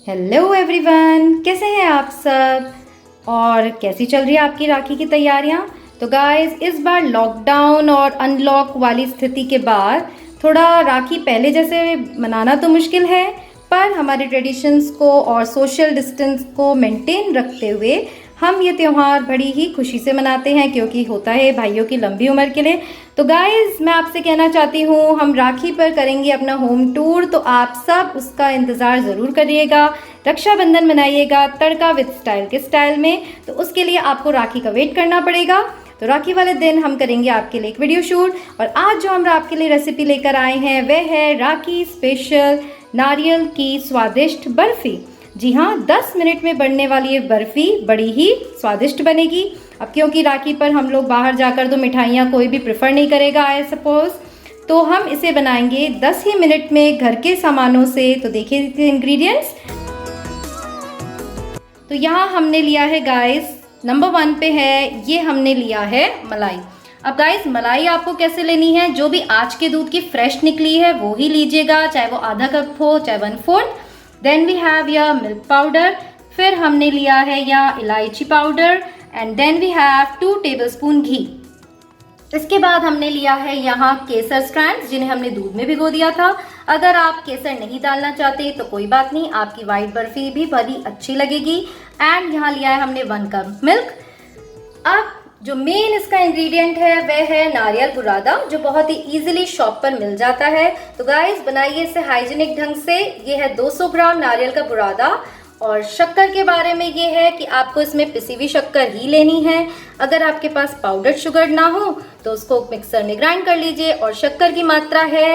Hello everyone, कैसे हैं आप सब और कैसी चल रही है आपकी राखी की तैयारियां। तो गाइस, इस बार लॉकडाउन और अनलॉक वाली स्थिति के बाद थोड़ा राखी पहले जैसे मनाना तो मुश्किल है, पर हमारे ट्रेडिशंस को और सोशल डिस्टेंस को मेंटेन रखते हुए हम ये त्यौहार बड़ी ही खुशी से मनाते हैं, क्योंकि होता है भाइयों की लंबी उम्र के लिए। तो गाइस, मैं आपसे कहना चाहती हूँ, हम राखी पर करेंगे अपना होम टूर, तो आप सब उसका इंतज़ार ज़रूर करिएगा। रक्षाबंधन मनाइएगा तड़का विद स्टाइल के स्टाइल में, तो उसके लिए आपको राखी का वेट करना पड़ेगा। तो राखी वाले दिन हम करेंगे आपके लिए एक वीडियो शूट, और आज जो हम आपके लिए रेसिपी लेकर आए हैं वह है राखी स्पेशल नारियल की स्वादिष्ट बर्फी। जी हाँ, 10 मिनट में बनने वाली ये बर्फी बड़ी ही स्वादिष्ट बनेगी। अब क्योंकि राखी पर हम लोग बाहर जाकर तो मिठाइयाँ कोई भी प्रेफर नहीं करेगा आई सपोज, तो हम इसे बनाएंगे 10 ही मिनट में घर के सामानों से। तो देखिए इसके इंग्रेडिएंट्स। तो यहाँ हमने लिया है गाइस, नंबर 1 पे है, ये हमने लिया है मलाई। अब गाइस, मलाई आपको कैसे लेनी है, जो भी आज के दूध की फ्रेश निकली है वो ही लीजिएगा, चाहे वो आधा कप हो चाहे 1/4। देन वी हैव या मिल्क पाउडर, फिर हमने लिया है या इलायची powder, and then we have 2 tablespoon ghee. इसके बाद हमने लिया है यहाँ केसर स्ट्रैंड्स, जिन्हें हमने दूध में भिगो दिया था। अगर आप केसर नहीं डालना चाहते तो कोई बात नहीं, आपकी व्हाइट बर्फी भी बड़ी अच्छी लगेगी। एंड यहाँ लिया है हमने 1 कप मिल्क। अब जो मेन इसका इंग्रेडिएंट है वह है नारियल बुरादा, जो बहुत ही इजीली शॉप पर मिल जाता है। तो गाइस, बनाइए इसे हाइजीनिक ढंग से। ये है 200 ग्राम नारियल का बुरादा। और शक्कर के बारे में ये है कि आपको इसमें पिसी हुई शक्कर ही लेनी है। अगर आपके पास पाउडर शुगर ना हो तो उसको मिक्सर में ग्राइंड कर लीजिए। और शक्कर की मात्रा है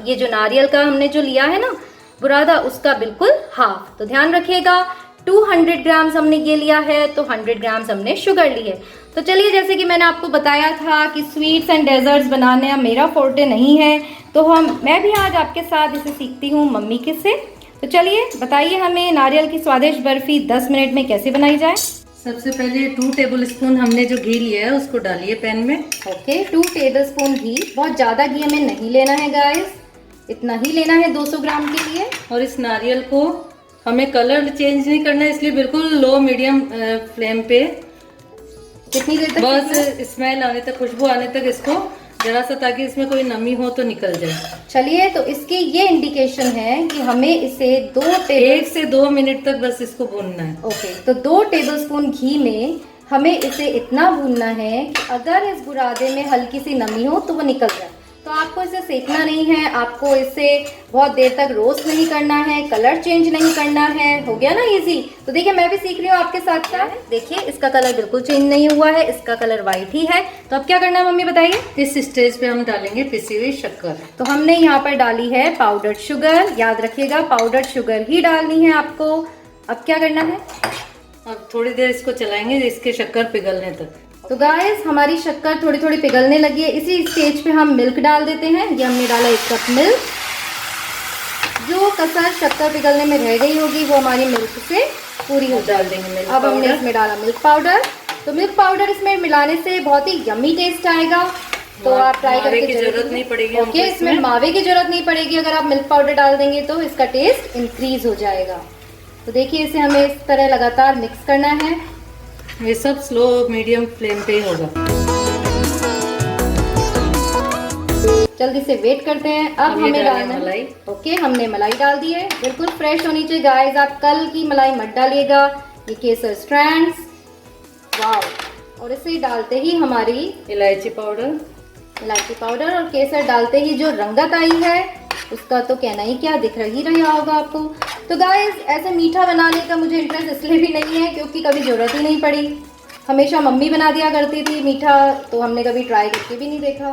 ये जो नारियल का हमने जो लिया है ना बुरादा, उसका बिल्कुल हाफ। तो ध्यान रखिएगा, 200 ग्राम्स हमने ये लिया है, तो 100 ग्राम्स हमने शुगर ली है। तो चलिए, जैसे कि मैंने आपको बताया था कि स्वीट्स एंड डेजर्ट्स बनाने मेरा फोर्टे नहीं है, तो मैं भी आज आपके साथ इसे सीखती हूँ मम्मी के से। तो चलिए बताइए हमें नारियल की स्वादिष्ट बर्फी 10 मिनट में कैसे बनाई जाए। सबसे पहले 2 टेबलस्पून हमने जो घी लिया है उसको डालिए पैन में। ओके, 2 टेबलस्पून घी। बहुत ज़्यादा घी हमें नहीं लेना है गाइस, इतना ही लेना है 200 ग्राम के लिए। और इस नारियल को हमें कलर चेंज नहीं करना है, इसलिए बिल्कुल लो मीडियम फ्लेम पे कितनी देर तक? बस स्मेल आने तक, खुशबू आने तक इसको जरा सा, ताकि इसमें कोई नमी हो तो निकल जाए। चलिए, तो इसकी ये इंडिकेशन है कि हमें इसे 1 से 2 मिनट तक बस इसको भूनना है। ओके, तो 2 टेबलस्पून घी में हमें इसे इतना भूनना है कि अगर इस बुरादे में हल्की सी नमी हो तो वो निकल जाए। तो आपको इसे सेकना नहीं है, आपको इसे बहुत देर तक रोस्ट नहीं करना है, कलर चेंज नहीं करना है। हो गया ना इजी। तो देखिए, मैं भी सीख रही हूँ आपके साथ साथ। देखिए, इसका कलर बिल्कुल चेंज नहीं हुआ है, इसका कलर वाइट ही है। तो अब क्या करना है मम्मी बताइए। इस स्टेज पे हम डालेंगे पिसी हुई शक्कर। तो हमने यहाँ पर डाली है पाउडर्ड शुगर। याद रखिएगा, पाउडर्ड शुगर ही डालनी है आपको। अब क्या करना है, अब थोड़ी देर इसको चलाएंगे इसके शक्कर पिघलने तक। तो गाइस, हमारी शक्कर थोड़ी थोड़ी पिघलने लगी है। इसी स्टेज पे हम मिल्क डाल देते हैं। ये हमने डाला 1 कप मिल्क। जो कसर शक्कर पिघलने में रह गई होगी वो हमारी मिल्क से पूरी हो जाएगी। अब हमने इसमें डाला मिल्क पाउडर। तो मिल्क पाउडर इसमें मिलाने से बहुत ही यम्मी टेस्ट आएगा, तो आप ट्राई करके जरूरत नहीं पड़ेगी। ओके, इसमें मावे की जरूरत नहीं पड़ेगी। अगर आप मिल्क पाउडर डाल देंगे तो इसका टेस्ट इंक्रीज हो जाएगा। तो देखिए, इसे हमें इस तरह लगातार मिक्स करना है। ये सब स्लो मीडियम फ्लेम पे होगा। जल्दी से वेट करते हैं। अब हमें डालना मलाई। ओके, हमने मलाई डाल दी है। बिल्कुल फ्रेश होनी चाहिए गाइस, आप कल की मलाई मत डालिएगा। ये केसर स्ट्रैंड्स, वाव। और इसे डालते ही हमारी इलायची पाउडर और केसर डालते ही जो रंगत आई है उसका तो कहना ही क्या, दिख ही रहा होगा आपको। तो गाइस, ऐसे मीठा बनाने का मुझे इंटरेस्ट इसलिए भी नहीं है क्योंकि कभी ज़रूरत ही नहीं पड़ी। हमेशा मम्मी बना दिया करती थी मीठा, तो हमने कभी ट्राई करके भी नहीं देखा।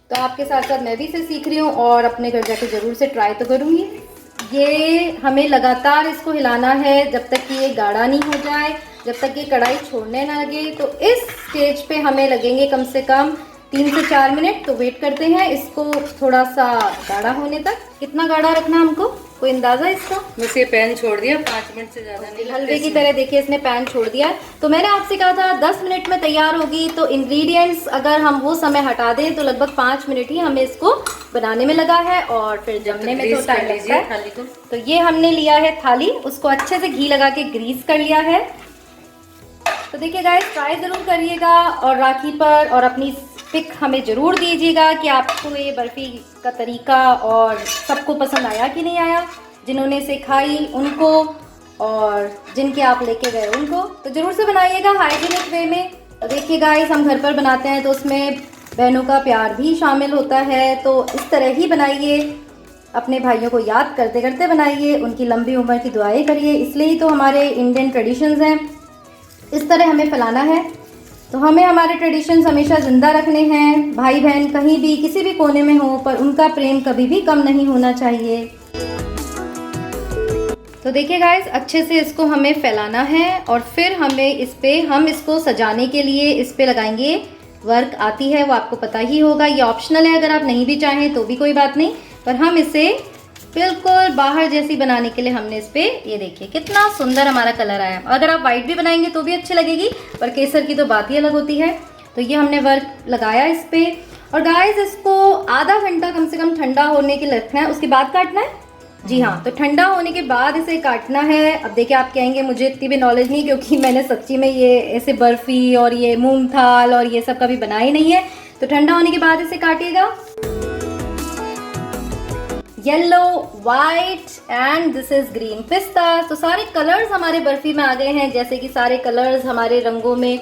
तो आपके साथ साथ मैं भी इसे सीख रही हूँ और अपने घर जाके ज़रूर से ट्राई तो करूँगी। ये हमें लगातार इसको हिलाना है जब तक कि ये गाढ़ा नहीं हो जाए, जब तक ये कढ़ाई छोड़ने ना लगे। तो इस स्टेज पे हमें लगेंगे कम से कम 3 से 4 मिनट। तो वेट करते हैं इसको थोड़ा सा गाढ़ा होने तक। कितना गाढ़ा रखना हमको, कोई अंदाजा इसका? बस ये पैन छोड़ दिया, 5 मिनट से ज़्यादा नहीं। हलवे की तरह देखिए इसने पैन छोड़ दिया है। तो मैंने आपसे कहा था 10 मिनट में तैयार होगी, तो इंग्रेडिएंट्स अगर हम वो समय हटा दें तो लगभग 5 मिनट ही हमें इसको बनाने में लगा है और फिर जमने में तो टाइम लगता है। थाली को तो ये हमने लिया है थाली, उसको अच्छे से घी लगा के ग्रीस कर लिया है। तो देखिए गाइस, ट्राई ज़रूर करिएगा और राखी पर और अपनी पिक हमें ज़रूर दीजिएगा कि आपको ये बर्फ़ी का तरीका और सबको पसंद आया कि नहीं आया, जिन्होंने इसे खाई उनको और जिनके आप लेके गए उनको। तो ज़रूर से बनाइएगा हाइजीनिक वे में। तो देखिए गाइस, हम घर पर बनाते हैं तो उसमें बहनों का प्यार भी शामिल होता है, तो इस तरह ही बनाइए, अपने भाइयों को याद करते करते बनाइए, उनकी लंबी उम्र की दुआएं करिए। इसलिए ही तो हमारे इंडियन ट्रेडिशंस हैं, इस तरह हमें फैलाना है। तो हमें हमारे ट्रेडिशंस हमेशा ज़िंदा रखने हैं। भाई बहन कहीं भी किसी भी कोने में हो, पर उनका प्रेम कभी भी कम नहीं होना चाहिए। तो देखिए गाइस, अच्छे से इसको हमें फैलाना है और फिर हमें हम इसको सजाने के लिए इस पे लगाएंगे वर्क। आती है वो आपको पता ही होगा, ये ऑप्शनल है, अगर आप नहीं भी चाहें तो भी कोई बात नहीं, पर हम इसे बिल्कुल बाहर जैसी बनाने के लिए हमने इस पे, ये देखिए कितना सुंदर हमारा कलर आया। अगर आप वाइट भी बनाएंगे तो भी अच्छी लगेगी, पर केसर की तो बात ही अलग होती है। तो ये हमने वर्क लगाया इस पे और गाइस इसको आधा घंटा कम से कम ठंडा होने के लिए रखना है, उसके बाद काटना है। जी हाँ, तो ठंडा होने के बाद इसे काटना है। अब देखिए, आप कहेंगे मुझे इतनी भी नॉलेज नहीं, क्योंकि मैंने सच्ची में ये ऐसे बर्फ़ी और ये मूंग थाल और ये सब कभी बनाई नहीं है। तो ठंडा होने के बाद इसे काटिएगा। Yellow, white and this is green pista. तो सारे कलर्स हमारे बर्फी में आ गए हैं, जैसे कि सारे कलर्स हमारे रंगों में,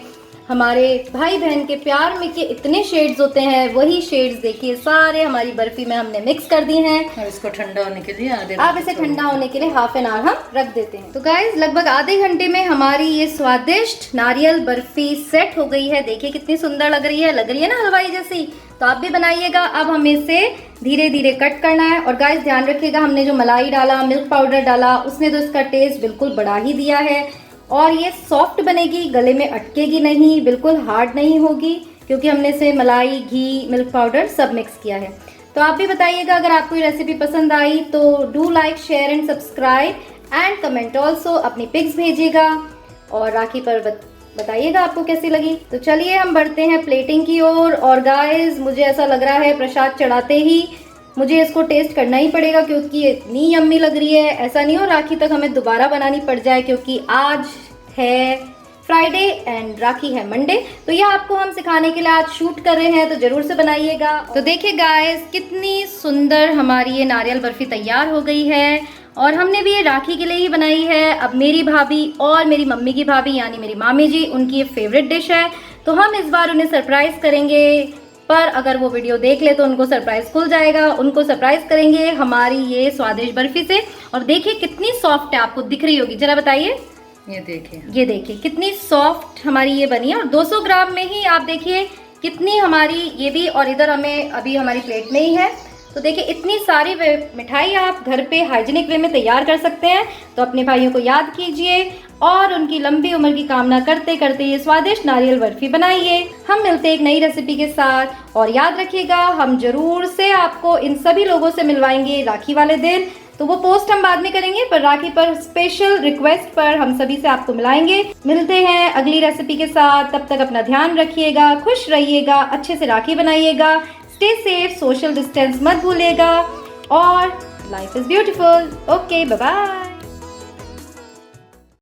हमारे भाई बहन के प्यार में के इतने शेड्स होते हैं, वही शेड्स देखिए सारे हमारी बर्फी में हमने मिक्स कर दिए हैं। और इसको ठंडा होने के लिए आप इसे ठंडा होने के लिए हाफ एन आवर हम रख देते हैं। तो गाइस, लगभग आधे घंटे में हमारी ये स्वादिष्ट नारियल बर्फी सेट हो गई है। देखिए कितनी सुंदर लग रही है ना हलवाई जैसी। तो आप भी बनाइएगा। अब हमें इसे धीरे धीरे कट करना है। और गाइस ध्यान रखिएगा, हमने जो मलाई डाला, मिल्क पाउडर डाला, उसने तो इसका टेस्ट बिल्कुल बढ़ा ही दिया है। और ये सॉफ्ट बनेगी, गले में अटकेगी नहीं, बिल्कुल हार्ड नहीं होगी, क्योंकि हमने इसे मलाई, घी, मिल्क पाउडर सब मिक्स किया है। तो आप भी बताइएगा, अगर आपको ये रेसिपी पसंद आई तो do like, share and subscribe and comment also. अपनी पिक्स भेजिएगा और राखी पर बताइएगा आपको कैसी लगी। तो चलिए हम बढ़ते हैं प्लेटिंग की ओर। और गाइस, मुझे ऐसा लग रहा है प्रसाद चढ़ाते ही मुझे इसको टेस्ट करना ही पड़ेगा, क्योंकि ये इतनी यम्मी लग रही है। ऐसा नहीं हो राखी तक हमें दोबारा बनानी पड़ जाए, क्योंकि आज है फ्राइडे एंड राखी है मंडे। तो यह आपको हम सिखाने के लिए आज शूट कर रहे हैं, तो जरूर से बनाइएगा। तो देखिए गाइस, कितनी सुंदर हमारी ये नारियल बर्फी तैयार हो गई है और हमने भी ये राखी के लिए ही बनाई है। अब मेरी भाभी और मेरी मम्मी की भाभी यानी मेरी मामी जी, उनकी ये फेवरेट डिश है, तो हम इस बार उन्हें सरप्राइज करेंगे। पर अगर वो वीडियो देख ले तो उनको सरप्राइज खुल जाएगा। उनको सरप्राइज करेंगे हमारी ये स्वादिष्ट बर्फी से। और देखिए कितनी सॉफ्ट है, आपको दिख रही होगी, जरा बताइए। ये देखिए कितनी सॉफ्ट हमारी ये बनी है। और 200 ग्राम में ही आप देखिए कितनी हमारी ये भी, और इधर हमें अभी हमारी प्लेट में ही है। तो देखिए इतनी सारी मिठाई आप घर पे हाइजीनिक वे में तैयार कर सकते हैं। तो अपने भाइयों को याद कीजिए और उनकी लंबी उम्र की कामना करते करते ये स्वादिष्ट नारियल बर्फी बनाइए। हम मिलते हैं एक नई रेसिपी के साथ। और याद रखिएगा, हम जरूर से आपको इन सभी लोगों से मिलवाएंगे राखी वाले दिन। तो वो पोस्ट हम बाद में करेंगे, पर राखी पर स्पेशल रिक्वेस्ट पर हम सभी से आपको मिलाएंगे। मिलते हैं अगली रेसिपी के साथ। तब तक अपना ध्यान रखिएगा, खुश रहिएगा, अच्छे से राखी बनाइएगा, स्टे सेफ, सोशल डिस्टेंस मत भूलिएगा और life is beautiful. Okay, bye bye.